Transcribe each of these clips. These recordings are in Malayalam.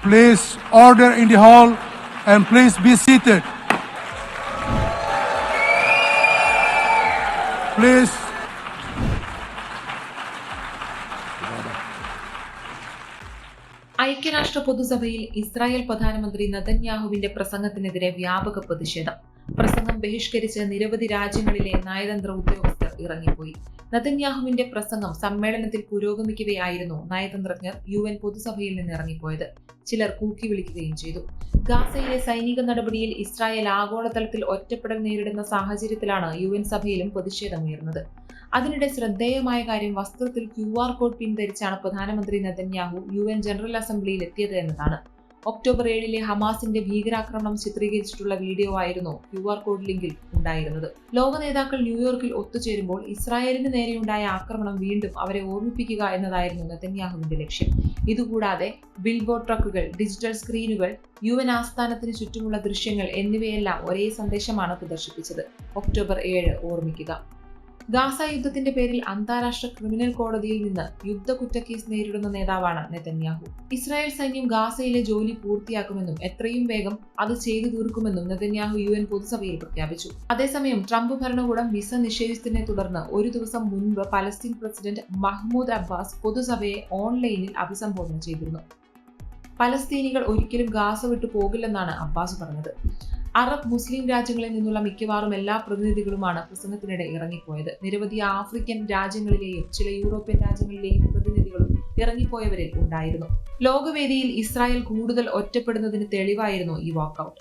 Please order in the hall and please be seated. Please. ഐക്യരാഷ്ട്ര പൊതുസഭയിൽ ഇസ്രായേൽ പ്രധാനമന്ത്രി നെതന്യാഹുവിന്റെ പ്രസംഗത്തിനെതിരെ വ്യാപക പ്രതിഷേധം. പ്രസംഗം ബഹിഷ്കരിച്ച് നിരവധി രാജ്യങ്ങളിലെ നയതന്ത്ര ഉദ്യോഗസ്ഥർ ഇറങ്ങിപ്പോയി. നെതന്യാഹുവിന്റെ പ്രസംഗം സമ്മേളനത്തിൽ പുരോഗമിക്കവെയായിരുന്നു നയതന്ത്രജ്ഞർ UN പൊതുസഭയിൽ നിന്ന് ഇറങ്ങിപ്പോയത്. ചിലർ കൂക്കി വിളിക്കുകയും ചെയ്തു. ഗാസയിലെ സൈനിക നടപടിയിൽ ഇസ്രായേൽ ആഗോളതലത്തിൽ ഒറ്റപ്പെടൽ നേരിടുന്ന സാഹചര്യത്തിലാണ് UN സഭയിലും പ്രതിഷേധമുയർന്നത്. അതിനിടെ ശ്രദ്ധേയമായ കാര്യം വസ്ത്രത്തിൽ QR കോഡ് പിൻധരിച്ചാണ് പ്രധാനമന്ത്രി നെതന്യാഹു UN ജനറൽ അസംബ്ലിയിൽ എത്തിയത് എന്നതാണ്. ഒക്ടോബർ 7 ഹമാസിന്റെ ഭീകരാക്രമണം ചിത്രീകരിച്ചിട്ടുള്ള വീഡിയോ ആയിരുന്നു QR കോഡ് ലിങ്കിൽ ഉണ്ടായിരുന്നത്. ലോക നേതാക്കൾ ന്യൂയോർക്കിൽ ഒത്തുചേരുമ്പോൾ ഇസ്രായേലിന് നേരെയുണ്ടായ ആക്രമണം വീണ്ടും അവരെ ഓർമ്മിപ്പിക്കുക എന്നതായിരുന്നു നെതന്യാഹുവിന്റെ ലക്ഷ്യം. ഇതുകൂടാതെ ബിൽബോർഡ് ട്രക്കുകൾ, ഡിജിറ്റൽ സ്ക്രീനുകൾ, UN ആസ്ഥാനത്തിന് ചുറ്റുമുള്ള ദൃശ്യങ്ങൾ എന്നിവയെല്ലാം ഒരേ സന്ദേശമാണ് പ്രദർശിപ്പിച്ചത്. ഒക്ടോബർ 7 ഓർമ്മിക്കുക. ഗാസ യുദ്ധത്തിന്റെ പേരിൽ അന്താരാഷ്ട്ര ക്രിമിനൽ കോടതിയിൽ നിന്ന് യുദ്ധക്കുറ്റക്കേസ് നേരിടുന്ന നേതാവാണ് നെതന്യാഹു. ഇസ്രായേൽ സൈന്യം ഗാസയിലെ ജോലി പൂർത്തിയാക്കുമെന്നും എത്രയും വേഗം അത് ചെയ്തു തീർക്കുമെന്നും നെതന്യാഹു UN പൊതുസഭയിൽ പ്രഖ്യാപിച്ചു. അതേസമയം ട്രംപ് ഭരണകൂടം വിസ നിഷേധിച്ചതിനെ തുടർന്ന് ഒരു ദിവസം മുൻപ് പലസ്തീൻ പ്രസിഡന്റ് മഹ്മൂദ് അബ്ബാസ് പൊതുസഭയെ ഓൺലൈനിൽ അഭിസംബോധന ചെയ്തിരുന്നു. പലസ്തീനികൾ ഒരിക്കലും ഗാസ വിട്ടു പോകില്ലെന്നാണ് അബ്ബാസ് പറഞ്ഞത്. അറബ് മുസ്ലിം രാജ്യങ്ങളിൽ നിന്നുള്ള മിക്കവാറും എല്ലാ പ്രതിനിധികളുമാണ് പ്രസംഗത്തിനിടെ ഇറങ്ങിപ്പോയത്. നിരവധി ആഫ്രിക്കൻ രാജ്യങ്ങളിലെയും ചില യൂറോപ്യൻ രാജ്യങ്ങളിലെയും പ്രതിനിധികളും ഇറങ്ങിപ്പോയവരിൽ ഉണ്ടായിരുന്നു. ലോകവേദിയിൽ ഇസ്രായേൽ കൂടുതൽ ഒറ്റപ്പെടുന്നതിന് തെളിവായിരുന്നു ഈ വാക്കൌട്ട്.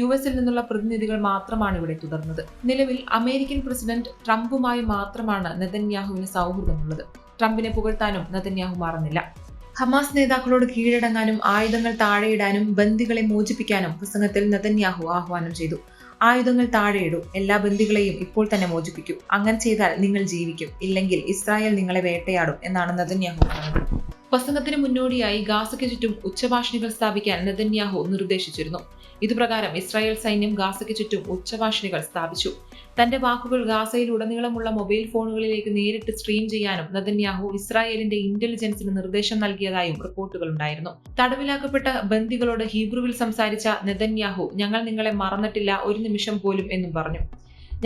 US നിന്നുള്ള പ്രതിനിധികൾ മാത്രമാണ് ഇവിടെ തുടർന്നത്. നിലവിൽ അമേരിക്കൻ പ്രസിഡന്റ് ട്രംപുമായി മാത്രമാണ് നെതന്യാഹുവിന് സൗഹൃദമുള്ളത്. ട്രംപിനെ പുകഴ്ത്താനും നെതന്യാഹു മറന്നില്ല. ഹമാസ് നേതാക്കളോട് കീഴടങ്ങാനും ആയുധങ്ങൾ താഴെയിടാനും ബന്ദികളെ മോചിപ്പിക്കാനും പ്രസംഗത്തിൽ നെതന്യാഹു ആഹ്വാനം ചെയ്തു. ആയുധങ്ങൾ താഴെയിടൂ, എല്ലാ ബന്ദികളെയും ഇപ്പോൾ തന്നെ മോചിപ്പിക്കൂ. അങ്ങനെ ചെയ്താൽ നിങ്ങൾ ജീവിക്കും, ഇല്ലെങ്കിൽ ഇസ്രായേൽ നിങ്ങളെ വേട്ടയാടും എന്നാണ് നെതന്യാഹു പറഞ്ഞത്. പ്രസംഗത്തിന് മുന്നോടിയായി ഗാസയ്ക്ക് ചുറ്റും ഉച്ചഭാഷിണികൾ സ്ഥാപിക്കാൻ നെതന്യാഹു നിർദ്ദേശിച്ചിരുന്നു. ഇതുപ്രകാരം ഇസ്രായേൽ സൈന്യം ഗാസയ്ക്ക് ചുറ്റും ഉച്ചഭാഷിണികൾ സ്ഥാപിച്ചു. തന്റെ വാക്കുകൾ ഗാസയിലുടനീളമുള്ള മൊബൈൽ ഫോണുകളിലേക്ക് നേരിട്ട് സ്ട്രീം ചെയ്യാനും നെതന്യാഹു ഇസ്രായേലിന്റെ ഇന്റലിജൻസിന് നിർദ്ദേശം നൽകിയതായും റിപ്പോർട്ടുകളുണ്ടായിരുന്നു. തടവിലാക്കപ്പെട്ട ബന്ദികളോട് ഹീബ്രുവിൽ സംസാരിച്ച നെതന്യാഹു, ഞങ്ങൾ നിങ്ങളെ മറന്നിട്ടില്ല ഒരു നിമിഷം പോലും എന്നും പറഞ്ഞു.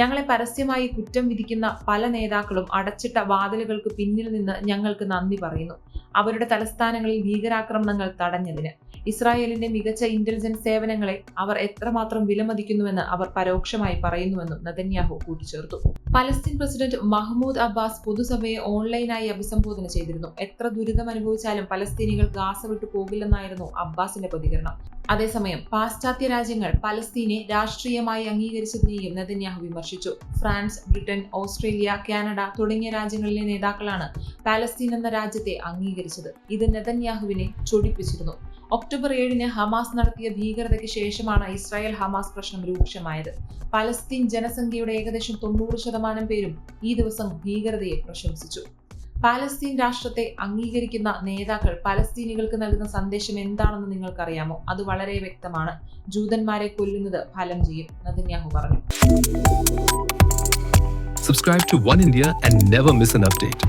ഞങ്ങളെ പരസ്യമായി കുറ്റം വിധിക്കുന്ന പല നേതാക്കളും അടച്ചിട്ട വാതിലുകൾക്ക് പിന്നിൽ നിന്ന് ഞങ്ങൾക്ക് നന്ദി പറയുന്നു. അവരുടെ തലസ്ഥാനങ്ങളിൽ ഭീകരാക്രമണങ്ങൾ തടഞ്ഞതിന് ഇസ്രായേലിന്റെ മികച്ച ഇന്റലിജൻസ് സേവനങ്ങളെ അവർ എത്രമാത്രം വിലമതിക്കുന്നുവെന്ന് അവർ പരോക്ഷമായി പറയുന്നുവെന്നും നെതന്യാഹു കൂട്ടിച്ചേർത്തു. പലസ്തീൻ പ്രസിഡന്റ് മഹ്മൂദ് അബ്ബാസ് പൊതുസഭയെ ഓൺലൈനായി അഭിസംബോധന ചെയ്തിരുന്നു. എത്ര ദുരിതം അനുഭവിച്ചാലും പലസ്തീനികൾ ഗാസ വിട്ടു പോകില്ലെന്നായിരുന്നു അബ്ബാസിന്റെ പ്രതികരണം. അതേസമയം പാശ്ചാത്യ രാജ്യങ്ങൾ പലസ്തീനെ രാഷ്ട്രീയമായി അംഗീകരിച്ചതിനെയും നെതന്യാഹു വിമർശിച്ചു. ഫ്രാൻസ്, ബ്രിട്ടൻ, ഓസ്ട്രേലിയ, കാനഡ തുടങ്ങിയ രാജ്യങ്ങളിലെ നേതാക്കളാണ് പാലസ്തീൻ എന്ന രാജ്യത്തെ അംഗീകരിച്ചത്. ഇത് നെതന്യാഹുവിനെ ചൊടിപ്പിച്ചിരുന്നു. ഒക്ടോബർ 7 ഹമാസ് നടത്തിയ ഭീകരതയ്ക്ക് ശേഷമാണ് ഇസ്രായേൽ ഹമാസ് പ്രശ്നം രൂക്ഷമായത്. പലസ്തീൻ ജനസംഖ്യയുടെ ഏകദേശം 90% പേരും ഈ ദിവസം ഭീകരതയെ പ്രശംസിച്ചു. പാലസ്തീൻ രാഷ്ട്രത്തെ അംഗീകരിക്കുന്ന നേതാക്കൾ പലസ്തീനികൾക്ക് നൽകുന്ന സന്ദേശം എന്താണെന്ന് നിങ്ങൾക്കറിയാമോ? അത് വളരെ വ്യക്തമാണ്. ജൂതന്മാരെ കൊല്ലുന്നത് ഫലം ചെയ്യും, നെതന്യാഹു പറഞ്ഞു. Subscribe to One India and never miss an update.